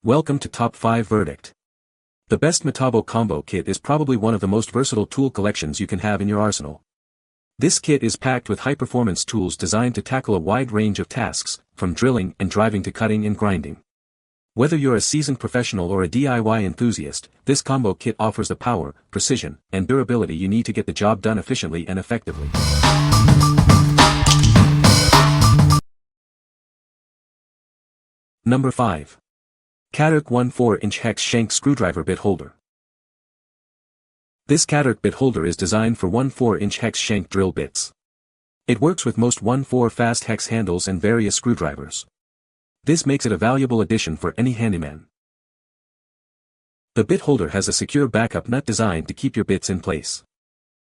Welcome to Top 5 Verdict. The best Metabo Combo Kit is probably one of the most versatile tool collections you can have in your arsenal. This kit is packed with high-performance tools designed to tackle a wide range of tasks, from drilling and driving to cutting and grinding. Whether you're a seasoned professional or a DIY enthusiast, this combo kit offers the power, precision, and durability you need to get the job done efficiently and effectively. Number 5. Katerk 1/4-inch hex shank screwdriver bit holder. This Katerk bit holder is designed for 1/4-inch hex shank drill bits. It works with most 1/4 fast hex handles and various screwdrivers. This makes it a valuable addition for any handyman. The bit holder has a secure backup nut designed to keep your bits in place.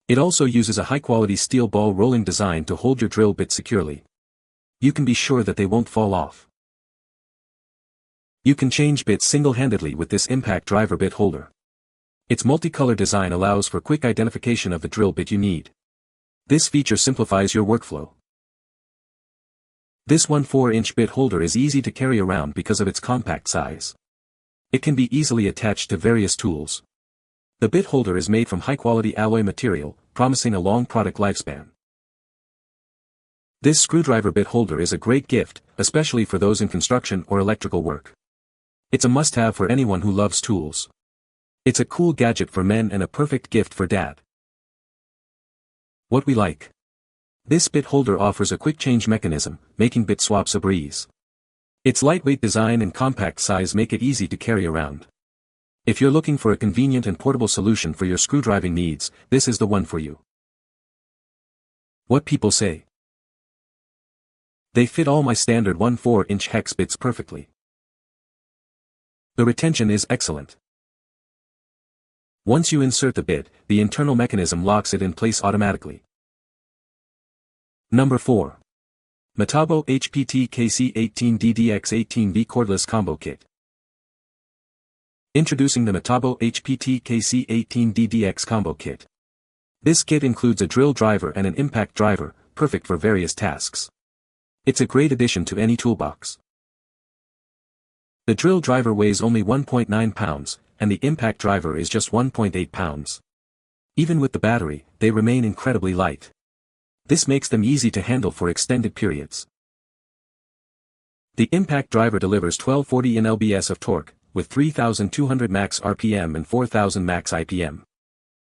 It also uses a high-quality steel ball rolling design to hold your drill bit securely. You can be sure that they won't fall off. You can change bits single-handedly with this impact driver bit holder. Its multicolor design allows for quick identification of the drill bit you need. This feature simplifies your workflow. This 1/4-inch bit holder is easy to carry around because of its compact size. It can be easily attached to various tools. The bit holder is made from high-quality alloy material, promising a long product lifespan. This screwdriver bit holder is a great gift, especially for those in construction or electrical work. It's a must-have for anyone who loves tools. It's a cool gadget for men and a perfect gift for dad. What we like. This bit holder offers a quick change mechanism, making bit swaps a breeze. Its lightweight design and compact size make it easy to carry around. If you're looking for a convenient and portable solution for your screwdriving needs, this is the one for you. What people say. They fit all my standard 1/4-inch hex bits perfectly. The retention is excellent. Once you insert the bit, the internal mechanism locks it in place automatically. Number 4. Metabo HPT KC18DDX18V Cordless Combo Kit. Introducing the Metabo HPT KC18DDX Combo Kit. This kit includes a drill driver and an impact driver, perfect for various tasks. It's a great addition to any toolbox. The drill driver weighs only 1.9 pounds, and the impact driver is just 1.8 pounds. Even with the battery, they remain incredibly light. This makes them easy to handle for extended periods. The impact driver delivers 1240 Nlbs of torque, with 3,200 max RPM and 4,000 max IPM.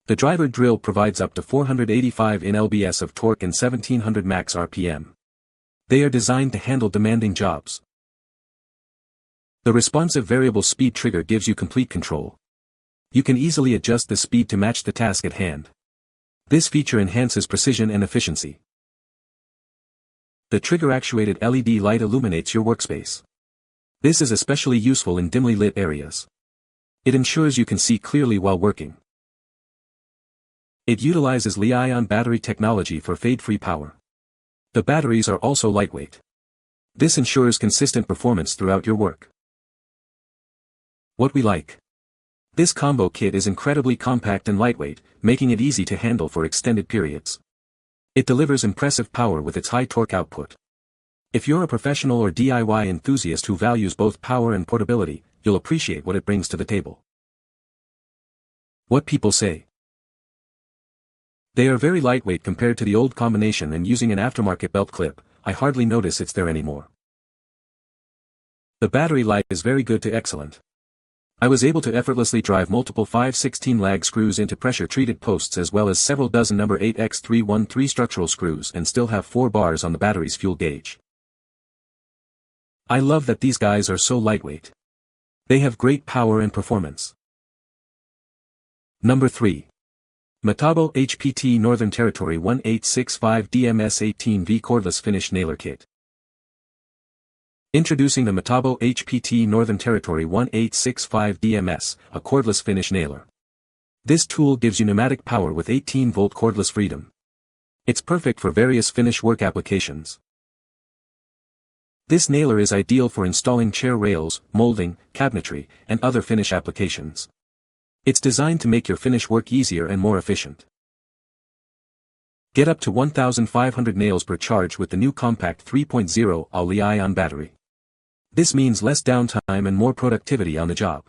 The driver drill provides up to 485 Nlbs of torque and 1,700 max RPM. They are designed to handle demanding jobs. The responsive variable speed trigger gives you complete control. You can easily adjust the speed to match the task at hand. This feature enhances precision and efficiency. The trigger-actuated LED light illuminates your workspace. This is especially useful in dimly lit areas. It ensures you can see clearly while working. It utilizes LEILUO battery technology for fade-free power. The batteries are also lightweight. This ensures consistent performance throughout your work. What we like. This combo kit is incredibly compact and lightweight, making it easy to handle for extended periods. It delivers impressive power with its high torque output. If you're a professional or DIY enthusiast who values both power and portability, you'll appreciate what it brings to the table. What people say. They are very lightweight compared to the old combination, and using an aftermarket belt clip, I hardly notice it's there anymore. The battery life is very good to excellent. I was able to effortlessly drive multiple 5/16 lag screws into pressure-treated posts as well as several dozen number 8x313 structural screws and still have 4 bars on the battery's fuel gauge. I love that these guys are so lightweight. They have great power and performance. Number 3. Metabo HPT Northern Territory 1865 DMS18V Cordless Finish Nailer Kit. Introducing the Metabo HPT Northern Territory 1865 DMS, a cordless finish nailer. This tool gives you pneumatic power with 18-volt cordless freedom. It's perfect for various finish work applications. This nailer is ideal for installing chair rails, molding, cabinetry, and other finish applications. It's designed to make your finish work easier and more efficient. Get up to 1,500 nails per charge with the new compact 3.0 LEILUO battery. This means less downtime and more productivity on the job.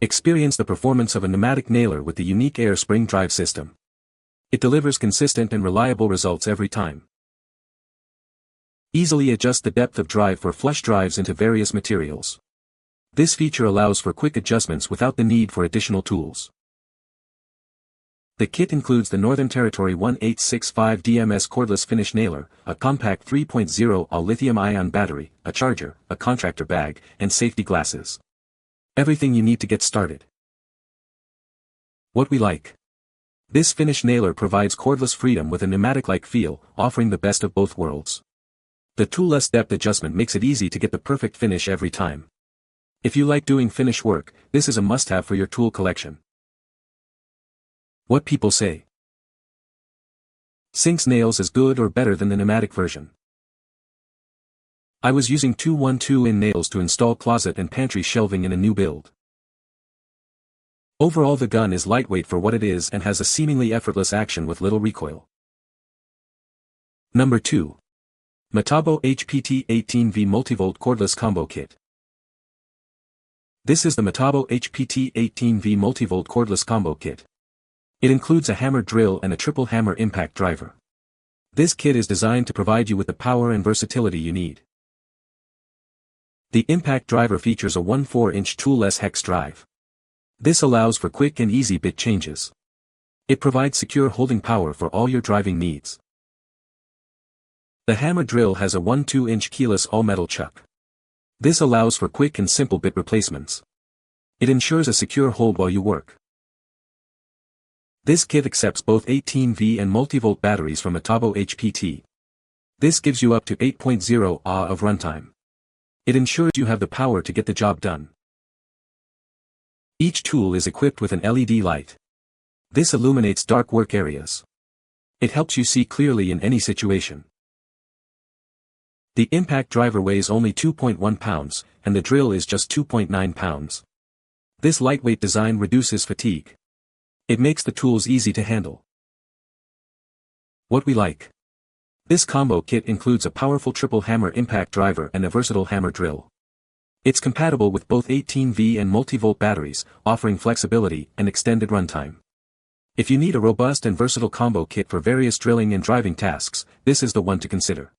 Experience the performance of a pneumatic nailer with the unique air spring drive system. It delivers consistent and reliable results every time. Easily adjust the depth of drive for flush drives into various materials. This feature allows for quick adjustments without the need for additional tools. The kit includes the Northern Territory 1865 DMS cordless finish nailer, a compact 3.0 Ah lithium-ion battery, a charger, a contractor bag, and safety glasses. Everything you need to get started. What we like. This finish nailer provides cordless freedom with a pneumatic-like feel, offering the best of both worlds. The toolless depth adjustment makes it easy to get the perfect finish every time. If you like doing finish work, this is a must-have for your tool collection. What people say. Sinks nails as good or better than the pneumatic version. I was using 212-in nails to install closet and pantry shelving in a new build. Overall, the gun is lightweight for what it is and has a seemingly effortless action with little recoil. Number 2. Metabo HPT18V MultiVolt Cordless Combo Kit. This is the Metabo HPT18V MultiVolt Cordless Combo Kit. It includes a hammer drill and a triple hammer impact driver. This kit is designed to provide you with the power and versatility you need. The impact driver features a 1/4-inch toolless hex drive. This allows for quick and easy bit changes. It provides secure holding power for all your driving needs. The hammer drill has a 1/2-inch keyless all-metal chuck. This allows for quick and simple bit replacements. It ensures a secure hold while you work. This kit accepts both 18V and multivolt batteries from Metabo HPT. This gives you up to 8.0 Ah of runtime. It ensures you have the power to get the job done. Each tool is equipped with an LED light. This illuminates dark work areas. It helps you see clearly in any situation. The impact driver weighs only 2.1 pounds, and the drill is just 2.9 pounds. This lightweight design reduces fatigue. It makes the tools easy to handle. What we like. This combo kit includes a powerful triple hammer impact driver and a versatile hammer drill. It's compatible with both 18V and multivolt batteries, offering flexibility and extended runtime. If you need a robust and versatile combo kit for various drilling and driving tasks, this is the one to consider.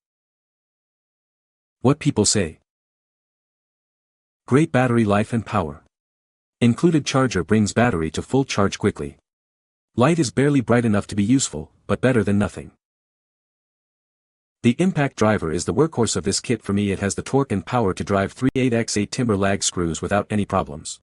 What people say. Great battery life and power. Included charger brings battery to full charge quickly. Light is barely bright enough to be useful, but better than nothing. The impact driver is the workhorse of this kit for me. It has the torque and power to drive 3 8x8 timber lag screws without any problems.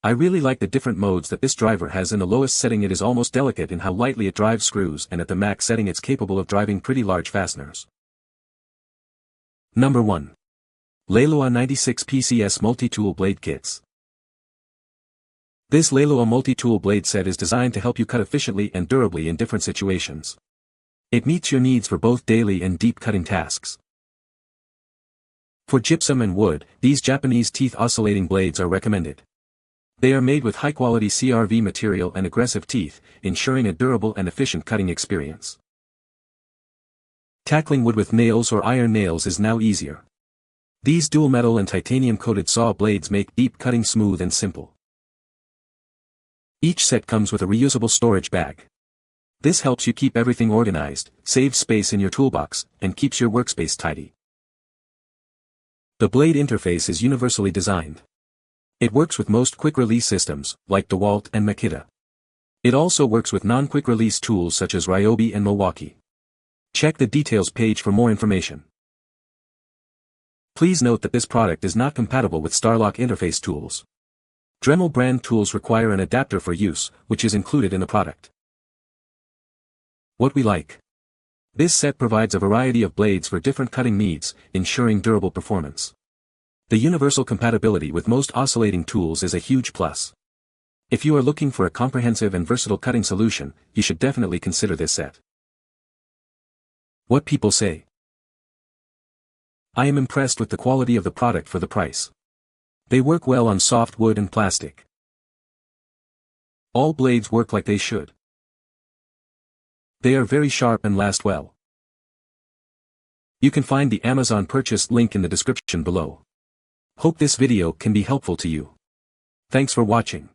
I really like the different modes that this driver has. In the lowest setting it is almost delicate in how lightly it drives screws, and at the max setting it's capable of driving pretty large fasteners. Number 1. LEILUO 96 PCS Multitool Blade Kits. This LEILUO multi-tool blade set is designed to help you cut efficiently and durably in different situations. It meets your needs for both daily and deep cutting tasks. For gypsum and wood, these Japanese teeth oscillating blades are recommended. They are made with high-quality CRV material and aggressive teeth, ensuring a durable and efficient cutting experience. Tackling wood with nails or iron nails is now easier. These dual metal and titanium-coated saw blades make deep cutting smooth and simple. Each set comes with a reusable storage bag. This helps you keep everything organized, saves space in your toolbox, and keeps your workspace tidy. The blade interface is universally designed. It works with most quick-release systems, like DeWalt and Makita. It also works with non-quick-release tools such as Ryobi and Milwaukee. Check the details page for more information. Please note that this product is not compatible with Starlock interface tools. Dremel brand tools require an adapter for use, which is included in the product. What we like. This set provides a variety of blades for different cutting needs, ensuring durable performance. The universal compatibility with most oscillating tools is a huge plus. If you are looking for a comprehensive and versatile cutting solution, you should definitely consider this set. What people say. I am impressed with the quality of the product for the price. They work well on soft wood and plastic. All blades work like they should. They are very sharp and last well. You can find the Amazon purchase link in the description below. Hope this video can be helpful to you. Thanks for watching.